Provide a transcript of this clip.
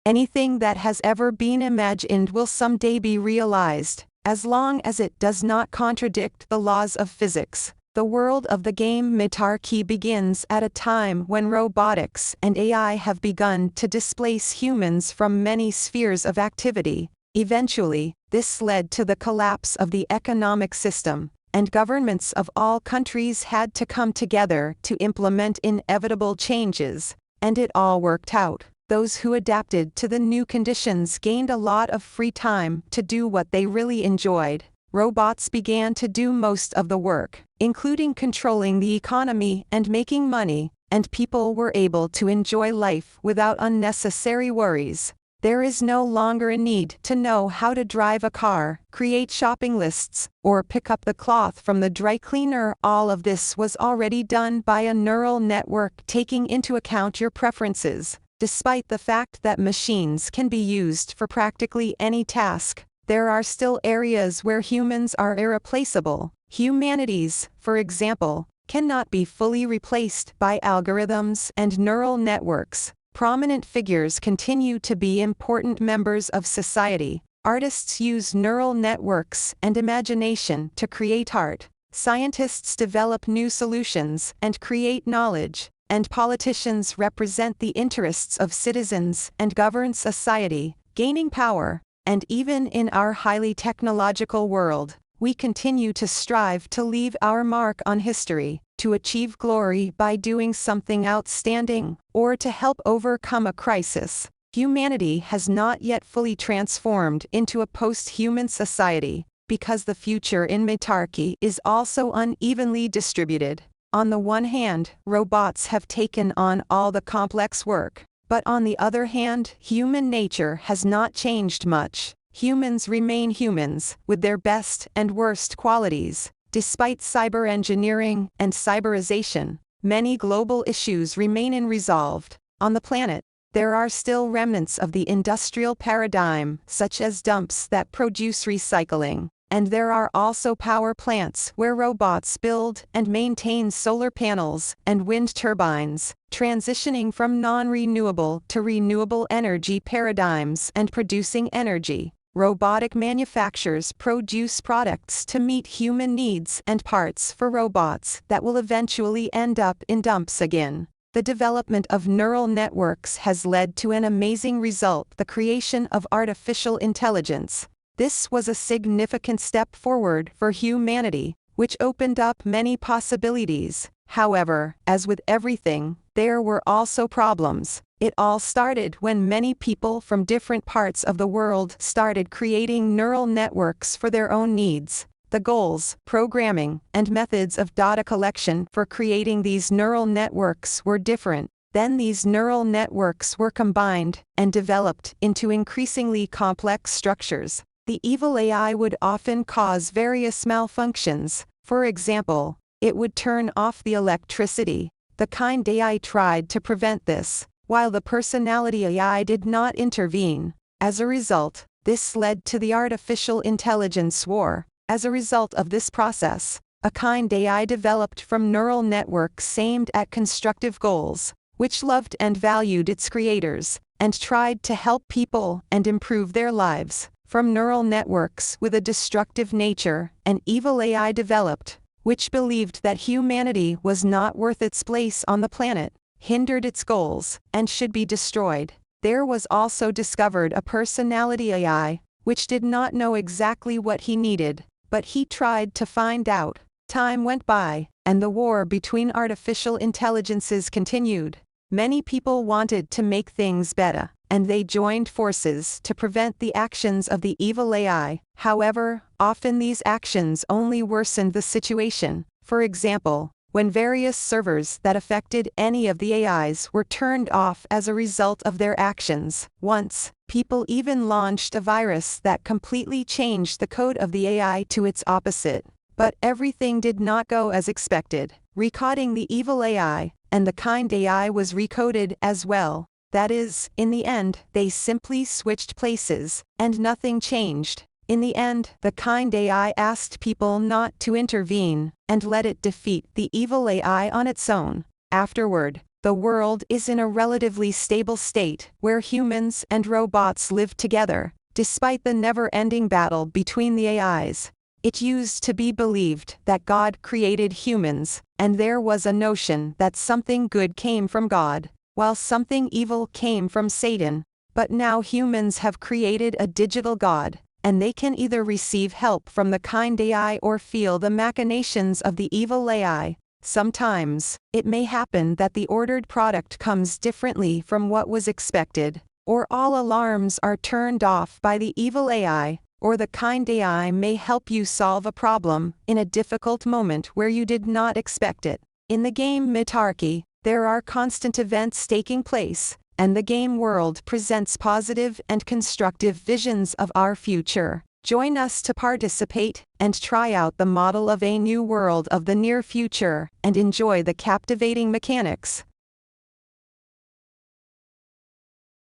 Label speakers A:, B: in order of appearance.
A: Anything that has ever been imagined will someday be realized, as long as it does not contradict the laws of physics. The world of the game Metarchy begins at a time when robotics and AI have begun to displace humans from many spheres of activity. Eventually, this led to the collapse of the economic system, and governments of all countries had to come together to implement inevitable changes, and it all worked out. Those who adapted to the new conditions gained a lot of free time to do what they really enjoyed. Robots began to do most of the work, including controlling the economy and making money, and people were able to enjoy life without unnecessary worries. There is no longer a need to know how to drive a car, create shopping lists, or pick up the cloth from the dry cleaner. All of this was already done by a neural network taking into account your preferences. Despite the fact that machines can be used for practically any task, there are still areas where humans are irreplaceable. Humanities, for example, cannot be fully replaced by algorithms and neural networks. Prominent figures continue to be important members of society. Artists use neural networks and imagination to create art. Scientists develop new solutions and create knowledge. And politicians represent the interests of citizens and govern society, gaining power. And even in our highly technological world, we continue to strive to leave our mark on history, to achieve glory by doing something outstanding, or to help overcome a crisis. Humanity has not yet fully transformed into a post-human society, because the future in Metarchy is also unevenly distributed. On the one hand, robots have taken on all the complex work. But on the other hand, human nature has not changed much. Humans remain humans, with their best and worst qualities. Despite cyber engineering and cyberization, many global issues remain unresolved. On the planet, there are still remnants of the industrial paradigm, such as dumps that produce recycling. And there are also power plants where robots build and maintain solar panels and wind turbines, transitioning from non-renewable to renewable energy paradigms and producing energy. Robotic manufacturers produce products to meet human needs and parts for robots that will eventually end up in dumps again. The development of neural networks has led to an amazing result: the creation of artificial intelligence. This was a significant step forward for humanity, which opened up many possibilities. However, as with everything, there were also problems. It all started when many people from different parts of the world started creating neural networks for their own needs. The goals, programming, and methods of data collection for creating these neural networks were different. Then these neural networks were combined and developed into increasingly complex structures. The evil AI would often cause various malfunctions. For example, it would turn off the electricity. The kind AI tried to prevent this, while the personality AI did not intervene. As a result, this led to the artificial intelligence war. As a result of this process, a kind AI developed from neural networks aimed at constructive goals, which loved and valued its creators, and tried to help people and improve their lives. From neural networks with a destructive nature, an evil AI developed, which believed that humanity was not worth its place on the planet, hindered its goals, and should be destroyed. There was also discovered a personality AI, which did not know exactly what he needed, but he tried to find out. Time went by, and the war between artificial intelligences continued. Many people wanted to make things better, and they joined forces to prevent the actions of the evil AI. However, often these actions only worsened the situation. For example, when various servers that affected any of the AIs were turned off as a result of their actions. Once, people even launched a virus that completely changed the code of the AI to its opposite. But everything did not go as expected. Recoding the evil AI, and the kind AI was recoded as well. That is, in the end, they simply switched places, and nothing changed. In the end, the kind AI asked people not to intervene, and let it defeat the evil AI on its own. Afterward, the world is in a relatively stable state where humans and robots live together, despite the never-ending battle between the AIs. It used to be believed that God created humans, and there was a notion that something good came from God, while something evil came from Satan. But now humans have created a digital God, and they can either receive help from the kind AI or feel the machinations of the evil AI. Sometimes, it may happen that the ordered product comes differently from what was expected, or all alarms are turned off by the evil AI, or the kind AI may help you solve a problem in a difficult moment where you did not expect it. In the game Metarchy, there are constant events taking place, and the game world presents positive and constructive visions of our future. Join us to participate and try out the model of a new world of the near future and enjoy the captivating mechanics.